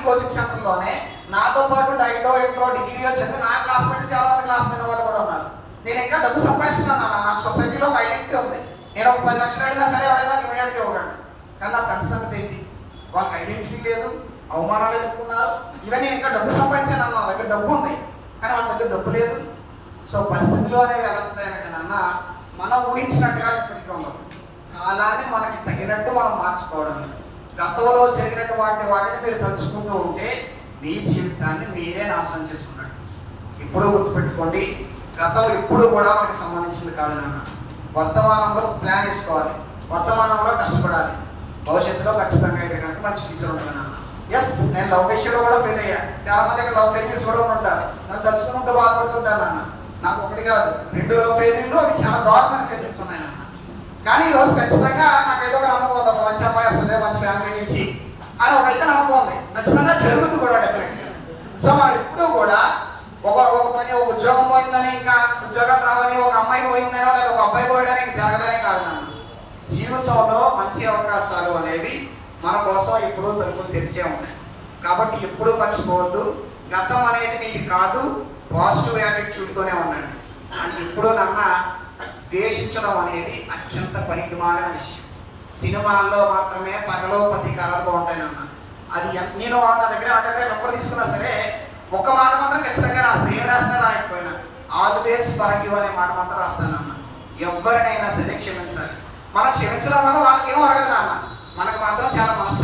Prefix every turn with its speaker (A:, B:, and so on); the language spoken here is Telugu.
A: కోచింగ్ సెంటర్లోనే నాతో పాటు డైటో ఇంట్రో డిగ్రీయో చదివి నా క్లాస్మేట్ చాలా మంది క్లాస్మేట్ వాళ్ళు కూడా ఉన్నారు. నేను ఇంకా డబ్బు సంపాదిస్తున్నాను అన్న, నాకు సొసైటీలో ఒక ఐడెంటిటీ ఉంది. నేను ఒక 10 లక్షలు అడిగినా సరే ఎవరైనా నాకు ఇమీడియట్గా ఇవ్వకండి. కానీ నా ఫ్రెండ్స్ సంగతి ఏంటి, వాళ్ళకి ఐడెంటిటీ లేదు, అవమానాలు ఎదుర్కొన్నారు. ఈవెన్ నేను ఇంకా డబ్బు సంపాదించాను అన్న, నా దగ్గర డబ్బు ఉంది కానీ వాళ్ళ దగ్గర డబ్బు లేదు. సో పరిస్థితులు అనేవి ఎలా ఉంటాయని అన్న, మనం ఊహించినట్టుగా ఇప్పటికీ ఉండవు. కాలాన్ని మనకి తగినట్టు మనం మార్చుకోవడం. గతంలో జరిగినటువంటి వాటిని మీరు తలుచుకుంటూ ఉంటే మీ జీవితాన్ని మీరే నాశనం చేసుకున్నట్టు. ఇప్పుడు గుర్తుపెట్టుకోండి, గతం ఎప్పుడు కూడా మనకి సంబంధించింది కాదు నాన్న. వర్తమానంలో ప్లాన్ వేసుకోవాలి, వర్తమానంలో కష్టపడాలి. భవిష్యత్తులో ఖచ్చితంగా అయితే కనుక మంచి ఫ్యూచర్ ఉంటుంది నాన్న. ఎస్, నేను లవ్ విషయంలో కూడా ఫెయిల్ అయ్యా. చాలా మంది ఇక్కడ లవ్ ఫెయిల్యూర్స్ కూడా ఉంటారు, నన్ను తలుచుకుంటూ బాధపడుతుంటారు నాన్న. నాకు ఒకటి కాదు 2 లవ్ ఫెయిల్యూర్లు, అవి చాలా దారుణమైన ఫెయిల్యూర్స్ ఉన్నాయి నాన్న. కానీ ఈరోజు ఖచ్చితంగా నాకైతే ఒక నమ్మకం ఉంది, ఒక మంచి అమ్మాయి వస్తుంది మంచి ఫ్యామిలీ నుంచి అని ఒకైతే నమ్మకం ఉంది. ఖచ్చితంగా జరుగుతుంది కూడా డెఫినెట్గా. సో మనం ఎప్పుడూ కూడా ఒక పని, ఒక ఉద్యోగం పోయిందని ఇంకా ఉద్యోగాలు రావని, ఒక అమ్మాయి పోయిందనో లేదా ఒక అబ్బాయి పోయడానికి ఇంకా జరగదనే కాదు నాన్న. జీవితంలో మంచి అవకాశాలు అనేవి మన కోసం ఎప్పుడూ తలుపులు తెరిచే ఉన్నాయి. కాబట్టి ఎప్పుడూ మర్చిపోవద్దు, గతం అనేది మీది కాదు, పాజిటివ్ యాటిట్యూడ్తోనే ఉండండి. అని ఎప్పుడూ నాన్న ద్వేషించడం అనేది అత్యంత పనికిమాలిన విషయం. సినిమాల్లో మాత్రమే పగలో 10 కలర్లు బాగుంటాయి నాన్న. అది నేను నా దగ్గర ఆటోగ్రాఫ్ ఎప్పుడు తీసుకున్నా సరే ఒక మాట మాత్రం ఖచ్చితంగా రాస్తాను, ఏం రాసినా రాయకపోయినా ఆల్వేస్ ఫర్గివ్ అనే మాట మాత్రం రాస్తాను నాన్న. ఎవరినైనా సరే క్షమించాలి. మనం క్షమించడం వల్ల వాళ్ళకి ఏం అడగదు నాన్న, మనకు మాత్రం చాలా మనసు